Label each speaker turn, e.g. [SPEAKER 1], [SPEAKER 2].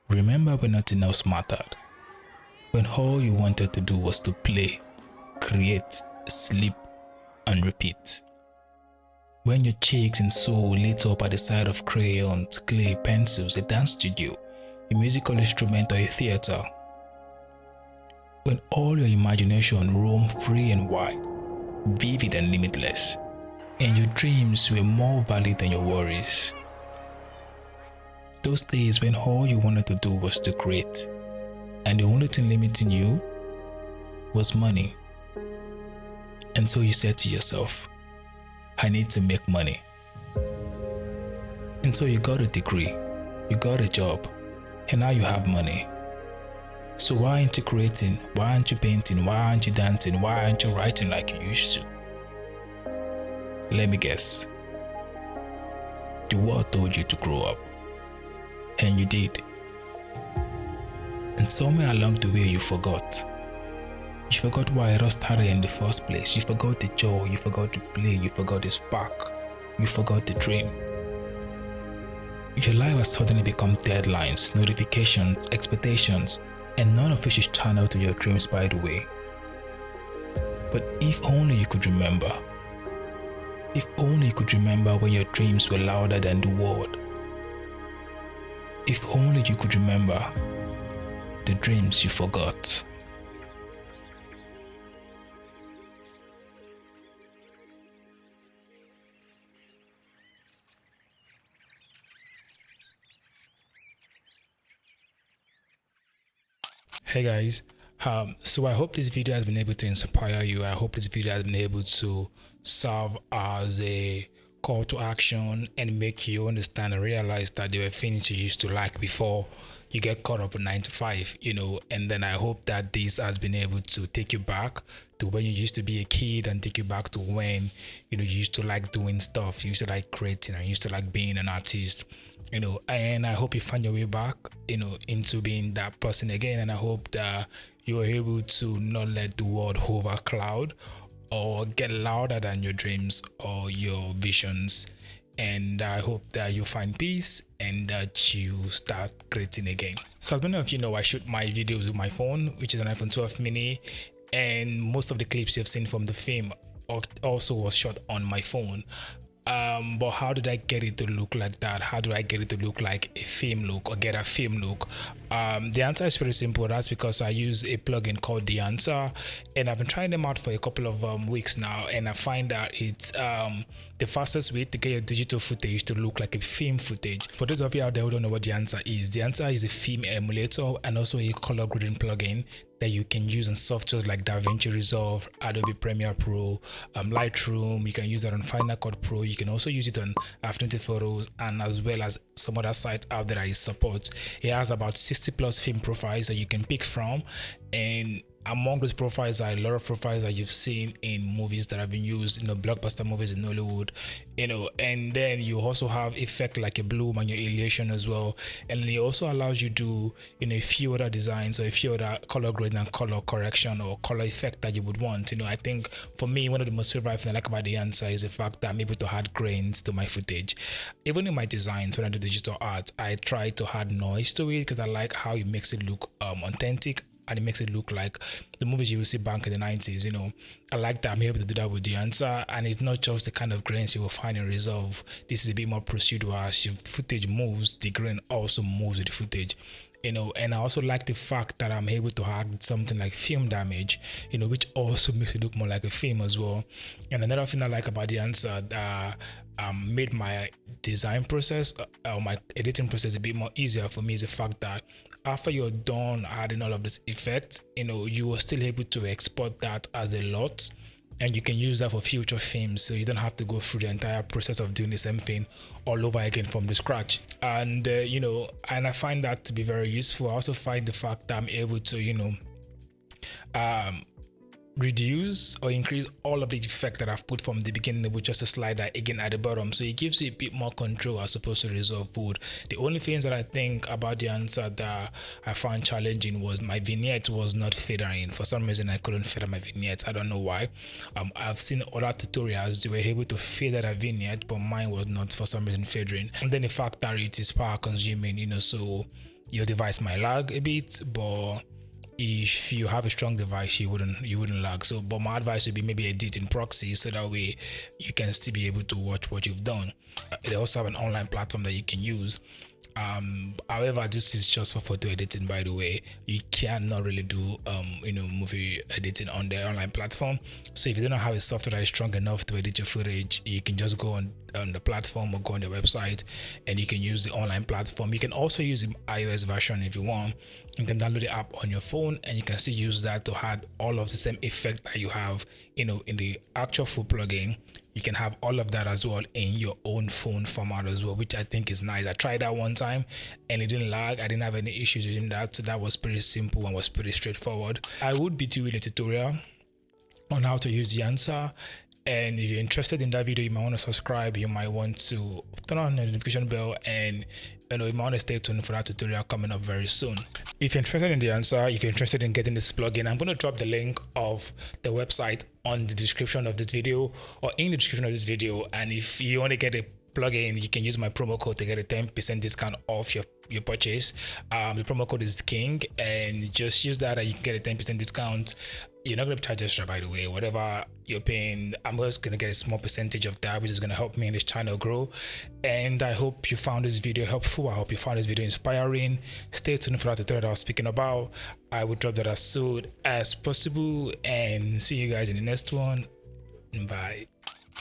[SPEAKER 1] Remember when nothing else mattered? When all you wanted to do was to play, create, sleep, and repeat. When your cheeks and soul lit up at the sight of crayons, clay, pencils, a dance studio, a musical instrument, or a theater. When all your imagination roamed free and wide, vivid and limitless, and your dreams were more valid than your worries. Those days when all you wanted to do was to create, and the only thing limiting you was money. And so you said to yourself, I need to make money. And so you got a degree, you got a job, and now you have money. So why aren't you creating? Why aren't you painting? Why aren't you dancing? Why aren't you writing like you used to? Let me guess. The world told you to grow up, and you did. And somewhere along the way you forgot. You forgot why it all started in the first place. You forgot the joy, you forgot the play, you forgot the spark, you forgot the dream. Your life has suddenly become deadlines, notifications, expectations, and none of which is channeled to your dreams, by the way. But if only you could remember. If only you could remember when your dreams were louder than the world. If only you could remember the dreams you forgot. Hey guys, so I hope this video has been able to inspire you. I hope this video has been able to serve as a call to action and make you understand and realize that there were things you used to like before you get caught up in 9 to 5, and then I hope that this has been able to take you back to when you used to be a kid and take you back to when, you used to like doing stuff, you used to like creating, and you used to like being an artist, and I hope you find your way back, into being that person again. And I hope that you are able to not let the world overcloud or get louder than your dreams or your visions. And I hope that you find peace and that you start creating again. So as many of you know, I shoot my videos with my phone, which is an iPhone 12 mini, and most of the clips you've seen from the film also was shot on my phone. But how did I get it to look like that? How do I get it to look like a film look or get a film look? The answer is pretty simple. That's because I use a plugin called Dehancer, and I've been trying them out for a couple of weeks now, and I find that it's the fastest way to get your digital footage to look like a film footage. For those of you out there who don't know what Dehancer is a film emulator and also a color grading plugin that you can use on softwares like DaVinci Resolve, Adobe Premiere Pro, Lightroom. You can use that on Final Cut Pro. You can also use it on Affinity Photos, and as well as some other sites out there that it supports. It has about 60 plus film profiles that you can pick from, and among those profiles are a lot of profiles that you've seen in movies that have been used, blockbuster movies in Hollywood, and then you also have effect like a bloom and your halation as well. And then it also allows you to do, a few other designs or a few other color grading and color correction or color effect that you would want. I think for me, one of the most favorite things I like about the answer is the fact that I'm able to add grains to my footage. Even in my designs, when I do digital art, I try to add noise to it because I like how it makes it look authentic, and it makes it look like the movies you will see back in the 90s. I like that I'm able to do that with the answer, and it's not just the kind of grains you will find in Resolve. This is a bit more procedural. As your footage moves, the grain also moves with the footage. And I also like the fact that I'm able to add something like film damage, which also makes it look more like a film as well. And another thing I like about the answer that made my design process, my editing process a bit more easier for me is the fact that after you're done adding all of this effect, you are still able to export that as a lot, and you can use that for future films, so you don't have to go through the entire process of doing the same thing all over again from the scratch. And and I find that to be very useful. I also find the fact that I'm able to reduce or increase all of the effect that I've put from the beginning with just a slider again at the bottom, so it gives you a bit more control as opposed to Resolve would. The only things that I think about the answer that I found challenging was my vignette was not fading. For some reason I couldn't feather my vignettes. I don't know why. I've seen other tutorials, they were able to feather a vignette, but mine was not for some reason fading. And then the fact that it is power consuming, so your device might lag a bit, but if you have a strong device, you wouldn't lag. So, but my advice would be maybe edit in proxy, so that way you can still be able to watch what you've done. They also have an online platform that you can use. However, this is just for photo editing, by the way. You cannot really do movie editing on the online platform. So if you don't have a software that is strong enough to edit your footage, you can just go on the platform or go on the website and you can use the online platform. You can also use the iOS version if you want. You can download the app on your phone and you can still use that to add all of the same effect that you have in the actual full plugin. You can have all of that as well in your own phone format as well, which I think is nice. I tried that one time and it didn't lag. I didn't have any issues using that. So that was pretty simple and was pretty straightforward. I would be doing a tutorial on how to use Dehancer. And if you're interested in that video, you might want to subscribe. You might want to turn on the notification bell, and you might want to stay tuned for that tutorial coming up very soon. If you're interested in Dehancer, if you're interested in getting this plugin, I'm going to drop the link of the website on the description of this video or in the description of this video. And if you want to get a plugin, you can use my promo code to get a 10% discount off your purchase. The promo code is King, and just use that and you can get a 10% discount. You're not going to charge extra, by the way. Whatever you're paying, I'm just going to get a small percentage of that, which is going to help me and this channel grow. And I hope you found this video helpful. I hope you found this video inspiring. Stay tuned for that tutorial that I was speaking about. I will drop that as soon as possible, and see you guys in the next one. Bye.